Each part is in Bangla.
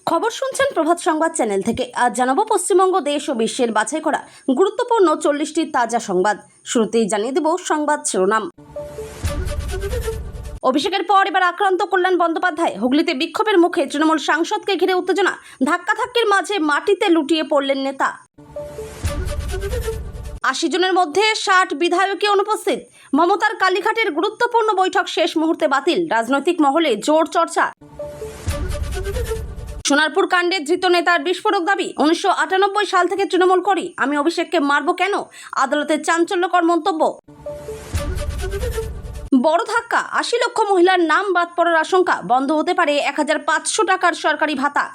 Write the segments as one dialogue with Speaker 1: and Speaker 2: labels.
Speaker 1: খবর শুনছেন প্রভাত সংবাদ চ্যানেল থেকে। আজ জানাবো পশ্চিমবঙ্গ দেশ ও বিশ্বের বাছাই করা গুরুত্বপূর্ণ 40টি তাজা সংবাদ। শুরুতেই জানিয়ে দেব সংবাদ শিরোনাম। অভিষেকের পর এবার আক্রান্ত কল্যাণ বন্দ্যোপাধ্যায়। হুগলিতে বিক্ষোভের মুখে তৃণমূল সাংসদকে ঘিরে উত্তেজনা, ধাক্কাধাক্কির মাঝে মাটিতে লুটিয়ে পড়লেন নেতা। 80 জনের মধ্যে 60 বিধায়কই অনুপস্থিত। মমতার কালীঘাটের গুরুত্বপূর্ণ বৈঠক শেষ মুহূর্তে বাতিল। রাজনৈতিক মহলে জোর চর্চা। সোনারপুর কাণ্ডে ধৃত নেতার বিস্ফোরক দাবি। 1998 সাল থেকে তৃণমূল করি, আমি অভিষেককে মারব কেন? আদালতের চাঞ্চল্যকর মন্তব্য। বড় ধাক্কা, 80 লক্ষ মহিলার নাম বাদ পড়ার আশঙ্কা। বন্ধ হতে পারে 1500 টাকার সরকারি ভাতা।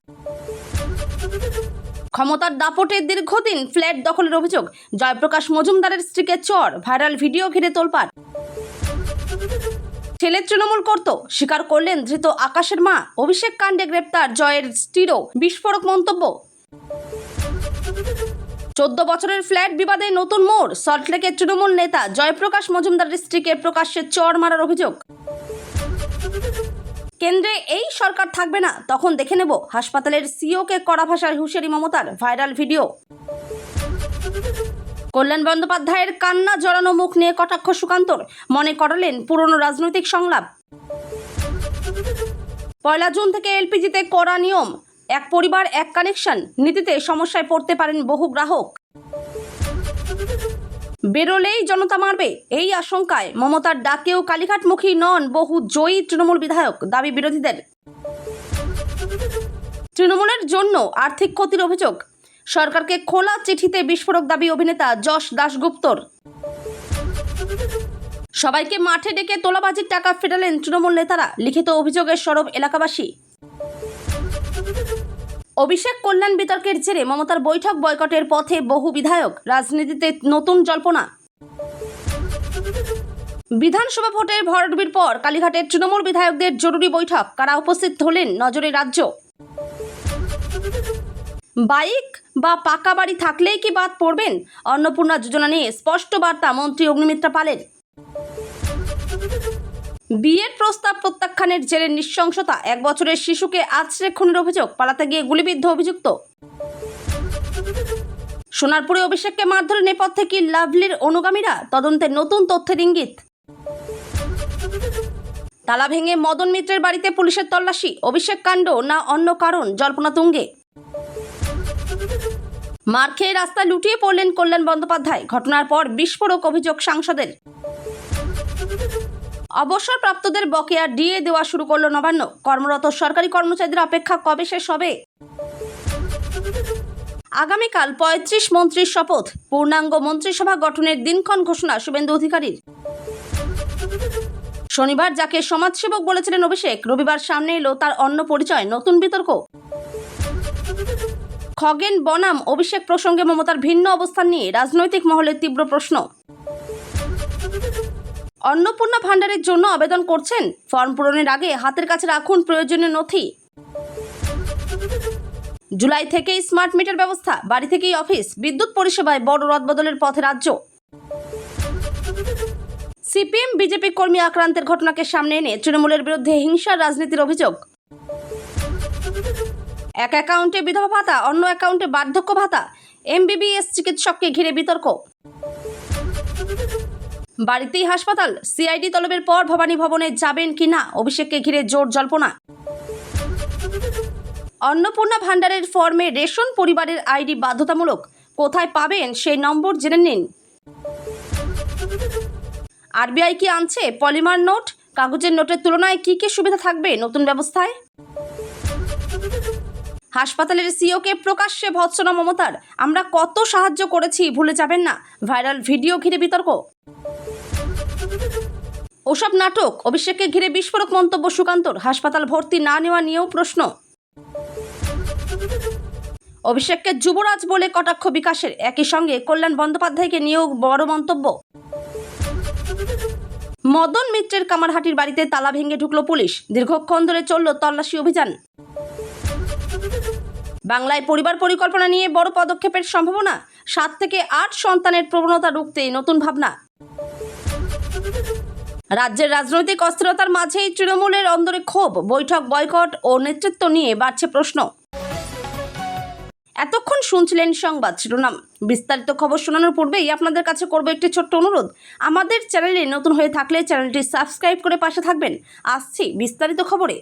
Speaker 1: ক্ষমতার দাপটে দীর্ঘদিন ফ্ল্যাট দখলের অভিযোগ। জয়প্রকাশ মজুমদারের স্ত্রীকে চর, ভাইরাল ভিডিও ঘিরে তোলপাড়। ছেলে তৃণমূল করত, স্বীকার করলেন ধৃত আকাশের মা। অভিষেক কাণ্ডে গ্রেপ্তার জয়ের স্ত্রীরও বিস্ফোরক মন্তব্য। 14 বছরের ফ্ল্যাট বিবাদে নতুন মোড়। সল্টলেকের তৃণমূল নেতা জয়প্রকাশ মজুমদারের স্ত্রীকে প্রকাশ্যে চর মারার অভিযোগ। কেন্দ্রে এই সরকার থাকবে না, তখন দেখে নেব। হাসপাতালের সিইওকে কড়া ভাষায় হুঁশিয়ারি মমতার, ভাইরাল ভিডিও। কল্যাণ বন্দ্যোপাধ্যায়ের কান্না জড়ানো মুখ নিয়ে কটাক্ষ সুকান্তর, মনে করালেন পুরনো রাজনৈতিক সংলাপ। 1 জুন থেকে এলপিজিতে কড়া নিয়ম, এক পরিবার এক কানেকশন নীতিতে সমস্যায় পড়তে পারেন বহু গ্রাহক। বেরোলেই জনতা মারবে, এই আশঙ্কায় মমতার ডাকেও কালীঘাটমুখী নন বহু জয়ী তৃণমূল বিধায়ক, দাবি বিরোধীদের। তৃণমূলের জন্য আর্থিক ক্ষতির অভিযোগ। সরকারকে খোলা চিঠিতে বিস্ফোরক দাবি অভিনেতা যশ দাশগুপ্তর। সবাইকে মাঠে ডেকে তোলাবাজির টাকা ফেরালেন তৃণমূল নেতারা, লিখিত অভিযোগের সরব এলাকাবাসী। অভিষেক কল্যাণ বিতর্কের জেরে মমতার বৈঠক বয়কটের পথে বহু বিধায়ক, রাজনীতিতে নতুন জল্পনা। বিধানসভা ভোটের ভরাডুবির পর কালীঘাটের তৃণমূল বিধায়কদের জরুরি বৈঠক, কারা উপস্থিত হলেন নজরে রাজ্য। বাইক বা পাকা বাড়ি থাকলেই কি বাদ পড়বেন? অন্নপূর্ণা যোজনা নিয়ে স্পষ্ট বার্তা মন্ত্রী অগ্নিমিত্রা পালের। বিয়ের প্রস্তাব প্রত্যাখ্যানের জেরে নৃশংসতা, 1 বছরের শিশুকে আছড়ে খুনের অভিযোগ, পালাতে গিয়ে গুলিবিদ্ধ অভিযুক্ত। সোনারপুরে অভিষেককে মারধরের নেপথ্যে কি লাভলির অনুগামীরা? তদন্তের নতুন তথ্যের ইঙ্গিত। তালা ভেঙে মদন মিত্রের বাড়িতে পুলিশের তল্লাশি, অভিষেক কাণ্ড না অন্য কারণ? জল্পনা তুঙ্গে। মার খেয়ে রাস্তায় লুটিয়ে পড়লেন কল্যাণ বন্দ্যোপাধ্যায়, ঘটনার পর বিস্ফোরক অভিযোগ সাংসদের। অবসরপ্রাপ্তদের বকেয়া ডিএ দেওয়া শুরু করল নবান্ন, কর্মরত সরকারি কর্মচারীদের অপেক্ষা কবে শেষ হবে? আগামীকাল 35 মন্ত্রীর শপথ, পূর্ণাঙ্গ মন্ত্রিসভা গঠনের দিনক্ষণ ঘোষণা শুভেন্দু অধিকারীর। শনিবার যাকে সমাজসেবক বলেছিলেন অভিষেক, রবিবার সামনে এলো তার অন্য পরিচয়, নতুন বিতর্ক। খগেন বনাম অভিষেক প্রসঙ্গে মমতার ভিন্ন অবস্থান নিয়ে রাজনৈতিক মহলে তীব্র প্রশ্ন। অন্নপূর্ণা ভাণ্ডারের জন্য আবেদন করছেন, ফর্ম পূরণের আগে হাতের কাছে রাখুন প্রয়োজনীয় নথি। জুলাই থেকেই স্মার্ট মিটার ব্যবস্থা, বাড়ি থেকেই অফিস। বিদ্যুৎ পরিষেবায় বড় রদবদলের পথে রাজ্য। সিপিএম বিজেপি কর্মী আক্রান্তের ঘটনাকে সামনে এনে তৃণমূলের বিরুদ্ধে হিংসার রাজনীতির অভিযোগ। এক অ্যাকাউন্টে বিধবা ভাতা, অন্য অ্যাকাউন্টে বার্ধক্য ভাতা। এমবিবিএস চিকিৎসককে ঘিরে বিতর্ক। বাড়িতেই হাসপাতাল, সিআইডি তলবের পর ভবানী ভবনে যাবেন কিনা? অভিষেককে ঘিরে জোর জল্পনা। অন্নপূর্ণা ভাণ্ডারের ফর্মে রেশন পরিবারের আইডি বাধ্যতামূলক, কোথায় পাবেন সেই নম্বর জেনে নিন। আরবিআই কি আনছে পলিমার নোট? কাগজের নোটের তুলনায় কি কি সুবিধা থাকবে নতুন ব্যবস্থায়? হাসপাতালের সিইওকে প্রকাশ্যে ভৎসনা মমতার, আমরা কত সাহায্য করেছি ভুলে যাবেন না, ভাইরাল ভিডিও ঘিরে বিতর্ক। ওসব নাটক, অভিষেককে ঘিরে বিস্ফোরক মন্তব্য সুকান্তর, হাসপাতাল ভর্তি না নেওয়া নিয়েও প্রশ্ন। অভিষেককে যুবরাজ বলে কটাক্ষ বিকাশের, একই সঙ্গে কল্যাণ বন্দ্যোপাধ্যায়কে নিয়েও বড় মন্তব্য। মদন মিত্রের কামারহাটির বাড়িতে তালা ভেঙে ঢুকলো পুলিশ, দীর্ঘক্ষণ ধরে চলল তল্লাশি অভিযান। বাংলায় পরিবার পরিকল্পনা নিয়ে বড় পদক্ষেপের সম্ভাবনা, 7 থেকে 8 সন্তানের প্রবণতা রুখতে নতুন ভাবনা। রাজ্যের রাজনৈতিক অস্থিরতার মাঝেই তৃণমূলের অন্দরে ক্ষোভ, বৈঠক বয়কট ও নেতৃত্ব নিয়ে বাড়ছে প্রশ্ন। এতক্ষণ শুনছিলেন সংবাদ শিরোনাম। বিস্তারিত খবর শোনানোর পূর্বেই আপনাদের কাছে করব একটি ছোট্ট অনুরোধ। আমাদের চ্যানেলে নতুন হয়ে থাকলে চ্যানেলটি সাবস্ক্রাইব করে পাশে থাকবেন। আসছি বিস্তারিত খবরে।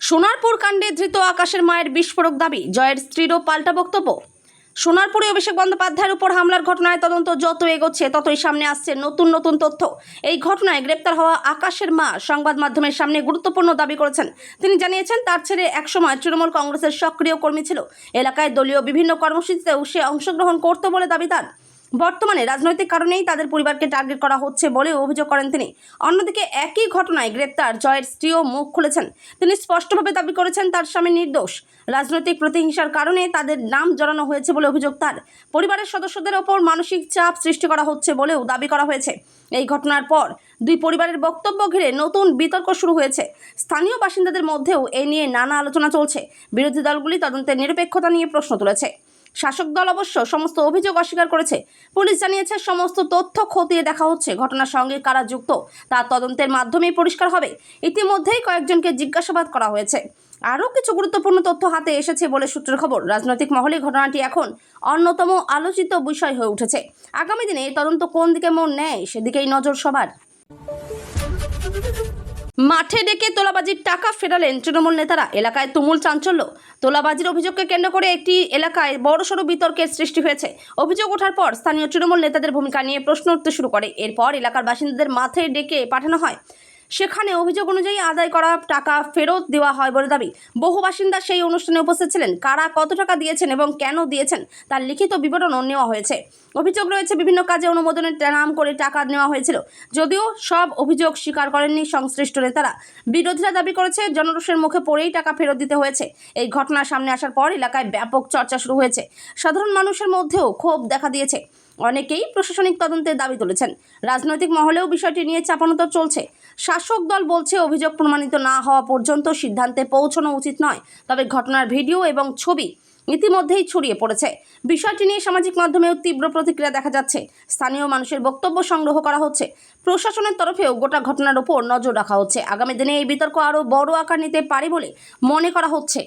Speaker 1: সোনারপুর কাণ্ডে ধৃত আকাশের মায়ের বিস্ফোরক দাবি, জয়ের স্ত্রীরও পাল্টা বক্তব্য। সোনারপুরে অভিষেক বন্দ্যোপাধ্যায়ের উপর হামলার ঘটনায় তদন্ত যত এগোচ্ছে ততই সামনে আসছে নতুন নতুন তথ্য। এই ঘটনায় গ্রেপ্তার হওয়া আকাশের মা সংবাদ মাধ্যমের সামনে গুরুত্বপূর্ণ দাবি করেছেন। তিনি জানিয়েছেন, তার ছেলে একসময় তৃণমূল কংগ্রেসের সক্রিয় কর্মী ছিল। এলাকায় দলীয় বিভিন্ন কর্মসূচিতেও সে অংশগ্রহণ করত বলে দাবি তার। বর্তমানে রাজনৈতিক কারণেই তাদের পরিবারকে টার্গেট করা হচ্ছে বলেও অভিযোগ করেন তিনি। অন্যদিকে একই ঘটনায় গ্রেপ্তার জয়ের স্ত্রীও মুখ খুলেছেন। তিনি স্পষ্টভাবে দাবি করেছেন তার স্বামী নির্দোষ। রাজনৈতিক প্রতিহিংসার কারণে তাদের নাম জড়ানো হয়েছে বলে অভিযোগ তার। পরিবারের সদস্যদের ওপর মানসিক চাপ সৃষ্টি করা হচ্ছে বলেও দাবি করা হয়েছে। এই ঘটনার পর দুই পরিবারের বক্তব্য ঘিরে নতুন বিতর্ক শুরু হয়েছে। স্থানীয় বাসিন্দাদের মধ্যেও এ নিয়ে নানা আলোচনা চলছে। বিরোধী দলগুলি তদন্তের নিরপেক্ষতা নিয়ে প্রশ্ন তুলেছে। শাসক দল অবশ্য সমস্ত অভিযোগ অস্বীকার করেছে। পুলিশ জানিয়েছে, সমস্ত তথ্য খতিয়ে দেখা হচ্ছে। ঘটনার সঙ্গে কারা যুক্ত তা তদন্তের মাধ্যমেই পরিষ্কার হবে। ইতিমধ্যেই কয়েকজনকে জিজ্ঞাসাবাদ করা হয়েছে। আরও কিছু গুরুত্বপূর্ণ তথ্য হাতে এসেছে বলে সূত্রের খবর। রাজনৈতিক মহলে ঘটনাটি এখন অন্যতম আলোচিত বিষয় হয়ে উঠেছে। আগামী দিনে এই তদন্ত কোন দিকে মন নেয় সেদিকেই নজর সবার। মাঠে ডেকে তোলাবাজির টাকা ফেরালেন তৃণমূল নেতারা, এলাকায় তুমুল চাঞ্চল্য। তোলাবাজির অভিযোগকে কেন্দ্র করে একটি এলাকায় বড়সড় বিতর্কের সৃষ্টি হয়েছে। অভিযোগ ওঠার পর স্থানীয় তৃণমূল নেতাদের ভূমিকা নিয়ে প্রশ্ন উঠতে শুরু করে। এরপর এলাকার বাসিন্দাদের মাঠে ডেকে পাঠানো হয়। সেখানে অভিযোগ অনুযায়ী আদায় করা টাকা ফেরত দেওয়া হয় বলে দাবি। বহু বাসিন্দা সেই অনুষ্ঠানে উপস্থিত ছিলেন। কারা কত টাকা দিয়েছেন এবং কেন দিয়েছেন তার লিখিত বিবরণও নেওয়া হয়েছে। অভিযোগ রয়েছে, বিভিন্ন কাজে অনুমোদনের নাম করে টাকা নেওয়া হয়েছিল। যদিও সব অভিযোগ স্বীকার করেননি সংশ্লিষ্ট নেতারা। বিরোধীরা দাবি করেছে, জনরোষের মুখে পড়েই টাকা ফেরত দিতে হয়েছে। এই ঘটনা সামনে আসার পর এলাকায় ব্যাপক চর্চা শুরু হয়েছে। সাধারণ মানুষের মধ্যেও ক্ষোভ দেখা দিয়েছে। অনেকেই প্রশাসনিক তদন্তের দাবি তুলেছেন। রাজনৈতিক মহলেও বিষয়টি নিয়ে চাপানোতর চলছে। শাসক দল বলছে, অভিযোগ প্রমাণিত না হওয়া পর্যন্ত সিদ্ধান্তে পৌঁছানো উচিত নয়। তবে ঘটনার ভিডিও এবং ছবি ইতিমধ্যেই ছড়িয়ে পড়েছে। বিষয়টি নিয়ে সামাজিক মাধ্যমেও তীব্র প্রতিক্রিয়া দেখা যাচ্ছে। স্থানীয় মানুষের বক্তব্য সংগ্রহ করা হচ্ছে। প্রশাসনের তরফেও গোটা ঘটনার উপর নজর রাখা হচ্ছে। আগামী দিনে এই বিতর্ক আরও বড় আকার নিতে পারে বলে মনে করা হচ্ছে।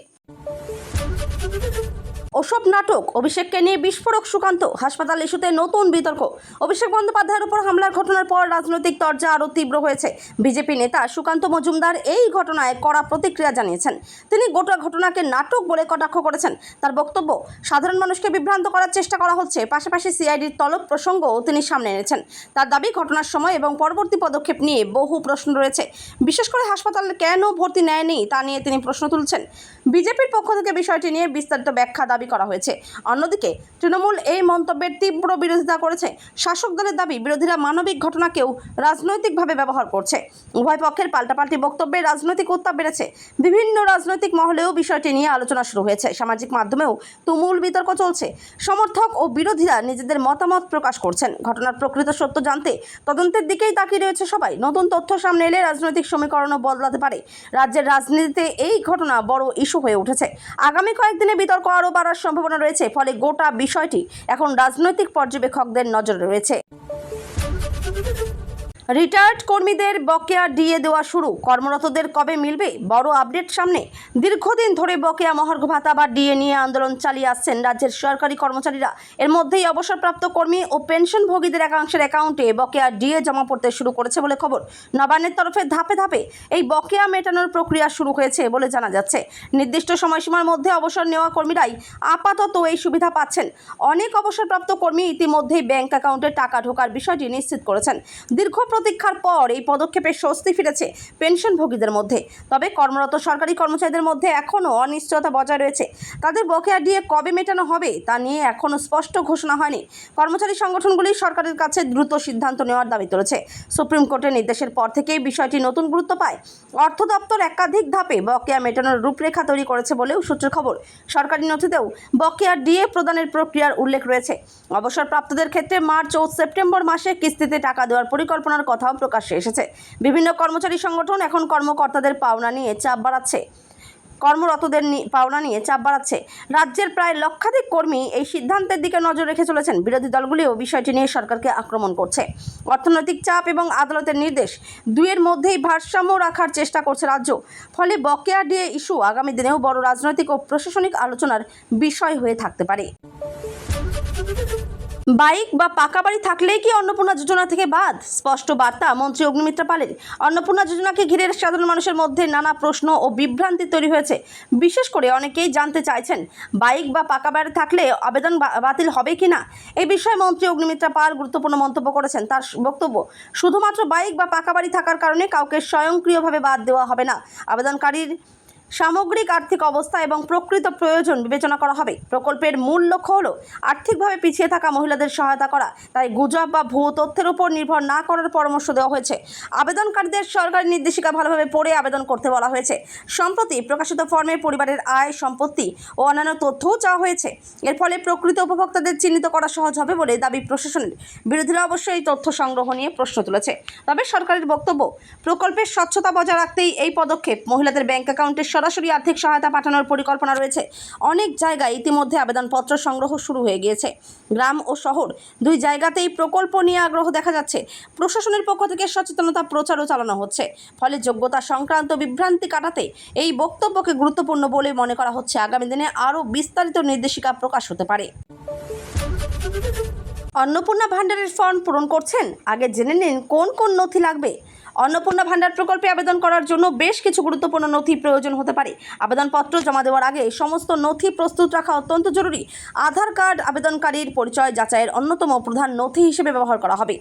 Speaker 1: ওসব নাটক, অভিষেককে নিয়ে বিস্ফোরক সুকান্ত, হাসপাতাল ইস্যুতে নতুন বিতর্ক। অভিষেক বন্দ্যোপাধ্যায়ের উপর হামলার ঘটনার পর রাজনৈতিক তরজা আরও তীব্র হয়েছে। বিজেপি নেতা সুকান্ত মজুমদার এই ঘটনায় কড়া প্রতিক্রিয়া জানিয়েছেন। তিনি গোটা ঘটনাকে নাটক বলে কটাক্ষ করেছেন। তার বক্তব্য, সাধারণ মানুষকে বিভ্রান্ত করার চেষ্টা করা হচ্ছে। পাশাপাশি সিআইডির তলব প্রসঙ্গও তিনি সামনে এনেছেন। তার দাবি, ঘটনার সময় এবং পরবর্তী পদক্ষেপ নিয়ে বহু প্রশ্ন রয়েছে। বিশেষ করে হাসপাতালে কেন ভর্তি নেয়নি তা নিয়ে তিনি প্রশ্ন তুলছেন। বিজেপির পক্ষ থেকে বিষয়টি নিয়ে বিস্তারিত ব্যাখ্যা দাবি করা হয়েছে। অন্যদিকে তৃণমূল এই মন্তব্যের তীব্র বিরোধিতা করেছে। শাসক দলের দাবি, বিরোধীরা মানবিক ঘটনাকেও রাজনৈতিকভাবে ব্যবহার করছে। উভয় পক্ষের পাল্টাপাল্টি বক্তব্যে রাজনৈতিক উত্তাপ বেড়েছে। বিভিন্ন রাজনৈতিক মহলেও বিষয়টি নিয়ে আলোচনা শুরু হয়েছে। সামাজিক মাধ্যমেও তুমুল বিতর্ক চলছে। সমর্থক ও বিরোধীরা নিজেদের মতামত প্রকাশ করছেন। ঘটনার প্রকৃত সত্য জানতে তদন্তের দিকেই তাকিয়ে রয়েছে সবাই। নতুন তথ্য সামনে এলে রাজনৈতিক সমীকরণও বদলাতে পারে। রাজ্যের রাজনীতিতে এই ঘটনা বড় ইস্যু হয়ে উঠেছে। আগামী কয়েকদিনে বিতর্ক আরও বাড়ার সম্ভাবনা রয়েছে। ফলে গোটা বিষয়টি এখন রাজনৈতিক পর্যবেক্ষকদের নজরে রয়েছে। রিটায়ার্ড কর্মীদের বকেয়া ডিএ দেওয়া শুরু, কর্মরতদের কবে মিলবে? বড় আপডেট সামনে। দীর্ঘদিন ধরে বকেয়া মহার্ঘ ভাতা বা ডিএ নিয়ে আন্দোলন চালিয়ে আসছেন রাজ্যের সরকারি কর্মচারীরা। এর মধ্যেই অবসরপ্রাপ্ত কর্মী ও পেনশনভোগীদের একাংশের অ্যাকাউন্টে বকেয়া ডিএ জমা পড়তে শুরু করেছে বলে খবর। নবান্নের তরফে ধাপে ধাপে এই বকেয়া মেটানোর প্রক্রিয়া শুরু হয়েছে বলে জানা যাচ্ছে। নির্দিষ্ট সময়সীমার মধ্যে অবসর নেওয়া কর্মীরাই আপাতত এই সুবিধা পাচ্ছেন। অনেক অবসরপ্রাপ্ত কর্মী ইতিমধ্যেই ব্যাংক অ্যাকাউন্টে টাকা ঢোকার বিষয়টি নিশ্চিত করেছেন। দীর্ঘ প্রতীক্ষার পর এই পদক্ষেপে স্বস্তি ফিরেছে পেনশনভোগীদের মধ্যে। তবে কর্মরত সরকারি কর্মচারীদের মধ্যে এখনও অনিশ্চয়তা বজায় রয়েছে। তাদের বকেয়া ডিএ কবে মেটানো হবে তা নিয়ে এখনও স্পষ্ট ঘোষণা হয়নি। কর্মচারী সংগঠনগুলি সরকারের কাছে দ্রুত সিদ্ধান্ত নেওয়ার দাবি তুলেছে। সুপ্রিম কোর্টের নির্দেশের পর থেকেই বিষয়টি নতুন গুরুত্ব পায়। অর্থ দপ্তর একাধিক ধাপে বকেয়া মেটানোর রূপরেখা তৈরি করেছে বলেও সূত্রের খবর। সরকারি নথিতেও বকেয়া ডিএ প্রদানের প্রক্রিয়ার উল্লেখ রয়েছে। অবসরপ্রাপ্তদের ক্ষেত্রে মার্চ ও সেপ্টেম্বর মাসে কিস্তিতে টাকা দেওয়ার পরিকল্পনার কথাও প্রকাশ্যে এসেছে। বিভিন্ন কর্মচারী সংগঠন এখন কর্মকর্তাদের পাওনা নিয়ে চাপ বাড়াচ্ছে। কর্মরতদের পাওনা নিয়ে চাপ বাড়াচ্ছে। রাজ্যের প্রায় লক্ষাধিক কর্মী এই সিদ্ধান্তের দিকে নজর রেখে চলেছেন। বিরোধী দলগুলিও বিষয়টি নিয়ে সরকারকে আক্রমণ করছে। অর্থনৈতিক চাপ এবং আদালতের নির্দেশ দুইয়ের মধ্যেই ভারসাম্য রাখার চেষ্টা করছে রাজ্য। ফলে বকেয়া ডিএ ইস্যু আগামী দিনেও বড় রাজনৈতিক ও প্রশাসনিক আলোচনার বিষয় হয়ে থাকতে পারে। বাইক বা পাকা বাড়ি থাকলেই কি অন্নপূর্ণা যোজনা থেকে বাদ? স্পষ্ট বার্তা মন্ত্রী অগ্নিমিত্রা পালের। অন্নপূর্ণা যোজনাকে ঘিরে সাধারণ মানুষের মধ্যে নানা প্রশ্ন ও বিভ্রান্তি তৈরি হয়েছে। বিশেষ করে অনেকেই জানতে চাইছেন বাইক বা পাকা বাড়ি থাকলে আবেদন বাতিল হবে কিনা। এই বিষয়ে মন্ত্রী অগ্নিমিত্রা পাল গুরুত্বপূর্ণ মন্তব্য করেছেন। তার বক্তব্য, শুধুমাত্র বাইক বা পাকা বাড়ি থাকার কারণে কাউকে স্বয়ংক্রিয়ভাবে বাদ দেওয়া হবে না। আবেদনকারীর সামগ্রিক আর্থিক অবস্থা এবং প্রকৃত প্রয়োজন বিবেচনা করা হবে। প্রকল্পের মূল লক্ষ্য হলো আর্থিকভাবে পিছিয়ে থাকা মহিলাদের সহায়তা করা। তাই গুজব বা ভুয়ো তথ্যের উপর নির্ভর না করার পরামর্শ দেওয়া হয়েছে। আবেদনকারীদের সরকারি নির্দেশিকা ভালোভাবে পড়ে আবেদন করতে বলা হয়েছে। সম্প্রতি প্রকাশিত ফর্মে পরিবারের আয়, সম্পত্তি ও অন্যান্য তথ্যও চাওয়া হয়েছে। এর ফলে প্রকৃত উপভোক্তাদের চিহ্নিত করা সহজ হবে বলে দাবি প্রশাসনের। বিরোধীরা অবশ্যই এই তথ্য সংগ্রহ নিয়ে প্রশ্ন তুলেছে। তবে সরকারের বক্তব্য, প্রকল্পের স্বচ্ছতা বজায় রাখতেই এই পদক্ষেপ। মহিলাদের ব্যাংক অ্যাকাউন্টে সরাসরি আর্থিক সহায়তা পাঠানোর পরিকল্পনা রয়েছে। অনেক জায়গায় ইতিমধ্যে আবেদনপত্র সংগ্রহ শুরু হয়ে গিয়েছে। গ্রাম ও শহর দুই জায়গাতেই প্রকল্প নিয়ে আগ্রহ দেখা যাচ্ছে। প্রশাসনের পক্ষ থেকে সচেতনতা প্রচারও চালানো হচ্ছে। ফলে যোগ্যতা সংক্রান্ত বিভ্রান্তি কাটাতে এই বক্তব্যকে গুরুত্বপূর্ণ বলে মনে করা হচ্ছে। আগামী দিনে আরও বিস্তারিত নির্দেশিকা প্রকাশ হতে পারে। অন্নপূর্ণা ভাণ্ডারের ফর্ম পূরণ করছেন? আগে জেনে নিন কোন কোন নথি লাগবে। অন্নপূর্ণা ভাণ্ডার প্রকল্পে আবেদন করার জন্য বেশ কিছু গুরুত্বপূর্ণ নথি প্রয়োজন হতে পারে। আবেদনপত্র জমা দেওয়ার আগে সমস্ত নথি প্রস্তুত রাখা অত্যন্ত জরুরি। আধার কার্ড আবেদনকারীর পরিচয় যাচাইয়ের অন্যতম প্রধান নথি হিসেবে ব্যবহার করা হবে।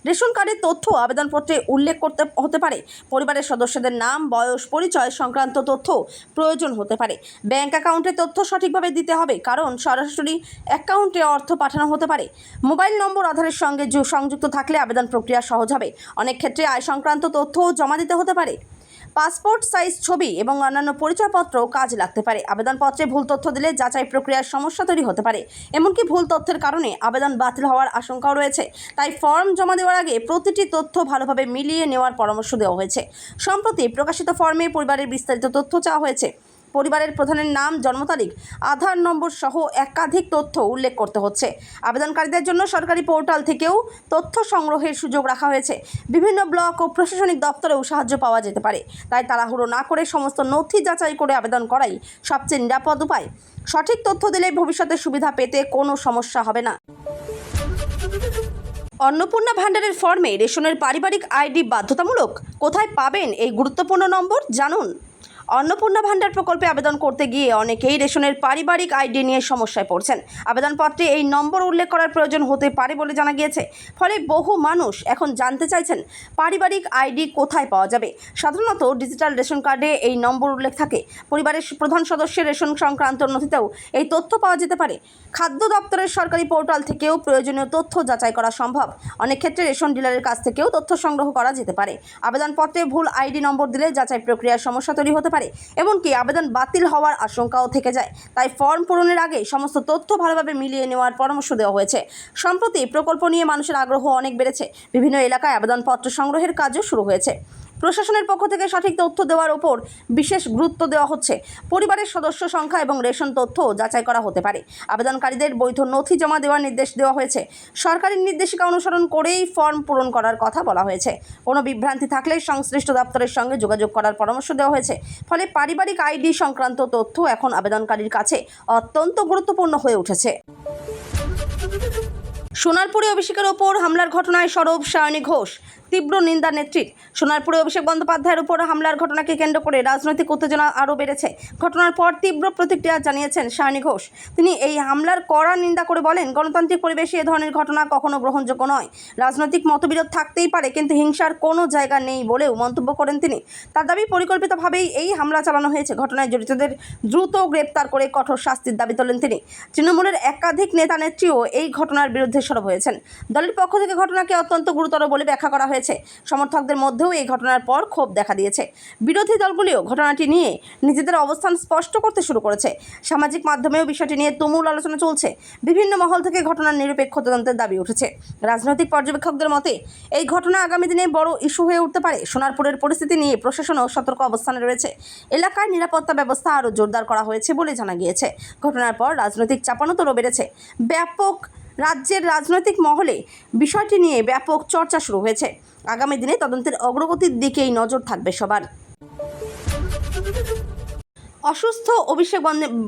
Speaker 1: রেশন কার্ডের তথ্য আবেদনপত্রে উল্লেখ করতে হতে পারে। পরিবারের সদস্যদের নাম, বয়স, পরিচয় সংক্রান্ত তথ্য প্রয়োজন হতে পারে। ব্যাংক অ্যাকাউন্টের তথ্য সঠিকভাবে দিতে হবে, কারণ সরাসরি অ্যাকাউন্টে অর্থ পাঠানো হতে পারে। মোবাইল নম্বর আধারের সঙ্গে সংযুক্ত থাকলে আবেদন প্রক্রিয়া সহজ হবে। অনেক ক্ষেত্রে আয় সংক্রান্ত তথ্যও জমা দিতে হতে পারে। পাসপোর্ট সাইজ ছবি এবং অন্যান্য পরিচয়পত্রও কাজে লাগতে পারে। আবেদনপত্রে ভুল তথ্য দিলে যাচাই প্রক্রিয়ার সমস্যা তৈরি হতে পারে। এমনকি ভুল তথ্যের কারণে আবেদন বাতিল হওয়ার আশঙ্কাও রয়েছে। তাই ফর্ম জমা দেওয়ার আগে প্রতিটি তথ্য ভালোভাবে মিলিয়ে নেওয়ার পরামর্শ দেওয়া হয়েছে। সম্প্রতি প্রকাশিত ফর্মে পরিবারের বিস্তারিত তথ্য চাওয়া হয়েছে। পরিবারের প্রধানের নাম, জন্ম তারিখ, আধার নম্বর সহ একাধিক তথ্য উল্লেখ করতে হচ্ছে। আবেদনকারীদের জন্য সরকারি পোর্টাল থেকেও তথ্য সংগ্রহের সুযোগ রাখা হয়েছে। বিভিন্ন ব্লক ও প্রশাসনিক দপ্তরেও সাহায্য পাওয়া যেতে পারে। তাই তাড়াহুড়ো না করে সমস্ত নথি যাচাই করে আবেদন করাই সবচেয়ে নিরাপদ উপায়। সঠিক তথ্য দিলে ভবিষ্যতে সুবিধা পেতে কোনো সমস্যা হবে না। অন্নপূর্ণা ভাণ্ডারের ফর্মে রেশনের পারিবারিক আইডি বাধ্যতামূলক। কোথায় পাবেন এই গুরুত্বপূর্ণ নম্বর জানুন। অন্নপূর্ণা ভাণ্ডার প্রকল্পে আবেদন করতে গিয়ে অনেকেই রেশনের পারিবারিক আইডি নিয়ে সমস্যায় পড়ছেন। আবেদনপত্রে এই নম্বর উল্লেখ করার প্রয়োজন হতে পারে বলে জানা গিয়েছে। ফলে বহু মানুষ এখন জানতে চাইছেন পারিবারিক আইডি কোথায় পাওয়া যাবে। সাধারণত ডিজিটাল রেশন কার্ডে এই নম্বর উল্লেখ থাকে। পরিবারের প্রধান সদস্যের রেশন সংক্রান্ত নথিতেও এই তথ্য পাওয়া যেতে পারে। খাদ্য দপ্তরের সরকারি পোর্টাল থেকেও প্রয়োজনীয় তথ্য যাচাই করা সম্ভব। অনেক ক্ষেত্রে রেশন ডিলারের কাছ থেকেও তথ্য সংগ্রহ করা যেতে পারে। আবেদনপত্রে ভুল আইডি নম্বর দিলে যাচাই প্রক্রিয়ার সমস্যা তৈরি হতে পারে। এমনকি আবেদন বাতিল হওয়ার আশঙ্কাও থেকে যায়। তাই ফর্ম পূরণের আগে সমস্ত তথ্য ভালোভাবে মিলিয়ে নেওয়ার পরামর্শ দেওয়া হয়েছে। সম্প্রতি প্রকল্প নিয়ে মানুষের আগ্রহ অনেক বেড়েছে। বিভিন্ন এলাকায় আবেদনপত্র সংগ্রহের কাজও শুরু হয়েছে। প্রশাসনের পক্ষ থেকে সঠিক তথ্য দেওয়ার উপর বিশেষ গুরুত্ব দেওয়া হচ্ছে। পরিবারের সদস্য সংখ্যা এবং রেশন তথ্য যাচাই করা হতে পারে। আবেদনকারীদের বৈধ নথি জমা দেওয়ার নির্দেশ দেওয়া হয়েছে। সরকারি নির্দেশিকা অনুসরণ করেই ফর্ম পূরণ করার কথা বলা হয়েছে। কোনো বিভ্রান্তি থাকলে সংশ্লিষ্ট দপ্তরের সঙ্গে যোগাযোগ করার পরামর্শ দেওয়া হয়েছে। ফলে পারিবারিক আইডি সংক্রান্ত তথ্য এখন আবেদনকারীর কাছে অত্যন্ত গুরুত্বপূর্ণ হয়ে উঠেছে। সোনারপুরে অভিষেকের ওপর হামলার ঘটনায় সরব সায়নী ঘোষ। তীব্র নিন্দা নেত্রীর। সোনারপুরে অভিষেক বন্দ্যোপাধ্যায়ের উপর হামলার ঘটনাকে কেন্দ্র করে রাজনৈতিক উত্তেজনা আরও বেড়েছে। ঘটনার পর তীব্র প্রতিক্রিয়া জানিয়েছেন সায়নী ঘোষ। তিনি এই হামলার কড়া নিন্দা করে বলেন, গণতান্ত্রিক পরিবেশে এ ধরনের ঘটনা কখনো গ্রহণযোগ্য নয়। রাজনৈতিক মতবিরোধ থাকতেই পারে, কিন্তু হিংসার কোনো জায়গা নেই বলেও মন্তব্য করেন তিনি। তার দাবি, পরিকল্পিতভাবেই এই হামলা চালানো হয়েছে। ঘটনায় জড়িতদের দ্রুত গ্রেপ্তার করে কঠোর শাস্তির দাবি তোলেন তিনি। তৃণমূলের একাধিক নেতা নেত্রীও এই ঘটনার বিরুদ্ধে সরব হয়েছেন। দলের পক্ষ থেকে ঘটনাকে অত্যন্ত গুরুতর বলে ব্যাখ্যা করা হয়েছে। হয়েছে। সমর্থকদের মধ্যেও এই ঘটনার পর ক্ষোভ দেখা দিয়েছে। বিরোধী দলগুলিও ঘটনাটি নিয়ে নিজেদের অবস্থান স্পষ্ট করতে শুরু করেছে। সামাজিক মাধ্যমেও বিষয়টি নিয়ে তুমুল আলোচনা চলছে। বিভিন্ন মহল থেকে ঘটনার নিরপেক্ষ তদন্তের দাবি উঠেছে। রাজনৈতিক পর্যবেক্ষকদের মতে এই ঘটনা আগামী দিনে বড় ইস্যু হয়ে উঠতে পারে। সোনারপুরের পরিস্থিতি নিয়ে প্রশাসনও সতর্ক অবস্থানে রয়েছে। এলাকায় নিরাপত্তা ব্যবস্থা আরও জোরদার করা হয়েছে বলে জানা গিয়েছে। ঘটনার পর রাজনৈতিক চাপানোতরও বেড়েছে। রাজ্যের রাজনৈতিক মহলে বিষয়টি নিয়ে ব্যাপক চর্চা শুরু হয়েছে। আগামী দিনে তদন্তের অগ্রগতির দিকেই নজর থাকবে সবার। অসুস্থ অভিষেক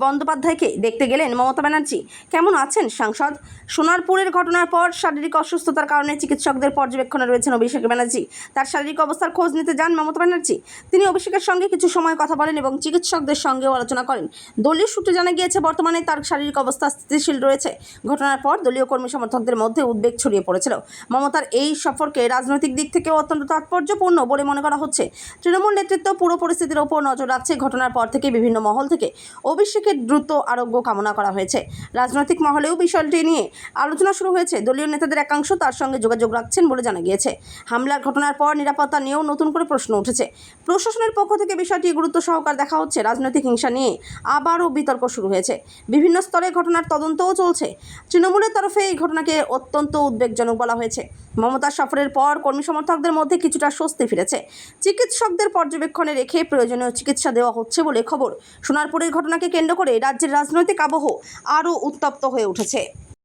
Speaker 1: বন্দ্যোপাধ্যায়কে দেখতে গেলেন মমতা ব্যানার্জি। কেমন আছেন সাংসদ? সোনারপুরের ঘটনার পর শারীরিক অসুস্থতার কারণে চিকিৎসকদের পর্যবেক্ষণে রয়েছেন অভিষেক ব্যানার্জি। তার শারীরিক অবস্থার খোঁজ নিতে যান মমতা ব্যানার্জি। তিনি অভিষেকের সঙ্গে কিছু সময় কথা বলেন এবং চিকিৎসকদের সঙ্গেও আলোচনা করেন। দলীয় সূত্রে জানা গিয়েছে বর্তমানে তার শারীরিক অবস্থা স্থিতিশীল রয়েছে। ঘটনার পর দলীয় কর্মী সমর্থকদের মধ্যে উদ্বেগ ছড়িয়ে পড়েছিল। মমতার এই সফরকে রাজনৈতিক দিক থেকেও অত্যন্ত তাৎপর্যপূর্ণ বলে মনে করা হচ্ছে। তৃণমূল নেতৃত্ব পুরো পরিস্থিতির ওপর নজর রাখছে। ঘটনার পর থেকে বিভিন্ন মহল থেকে অভিষেকের দ্রুত আরোগ্য কামনা করা হয়েছে। রাজনৈতিক মহলেও বিষয়টি নিয়ে আলোচনা শুরু হয়েছে। দলীয় নেতাদের একাংশ তার সঙ্গে যোগাযোগ রাখছেন বলে জানা গিয়েছে। হামলার ঘটনার পর নিরাপত্তা নিয়েও নতুন করে প্রশ্ন উঠেছে। প্রশাসনের পক্ষ থেকে বিষয়টি গুরুত্ব সহকারে দেখা হচ্ছে। রাজনৈতিক হিংসা নিয়ে আবারও বিতর্ক শুরু হয়েছে। বিভিন্ন স্তরে ঘটনার তদন্তও চলছে। তৃণমূলের তরফে এই ঘটনাকে অত্যন্ত উদ্বেগজনক বলা হয়েছে। মমতার সফরের পর কর্মী সমর্থকদের মধ্যে কিছুটা স্বস্তি ফিরেছে। চিকিৎসকদের পর্যবেক্ষণে রেখে প্রয়োজনীয় চিকিৎসা দেওয়া হচ্ছে বলে খবর। সোনারপুরের ঘটনাকে কেন্দ্র করে রাজ্যের রাজনৈতিক আবহ আরও উত্তপ্ত হয়ে উঠেছে।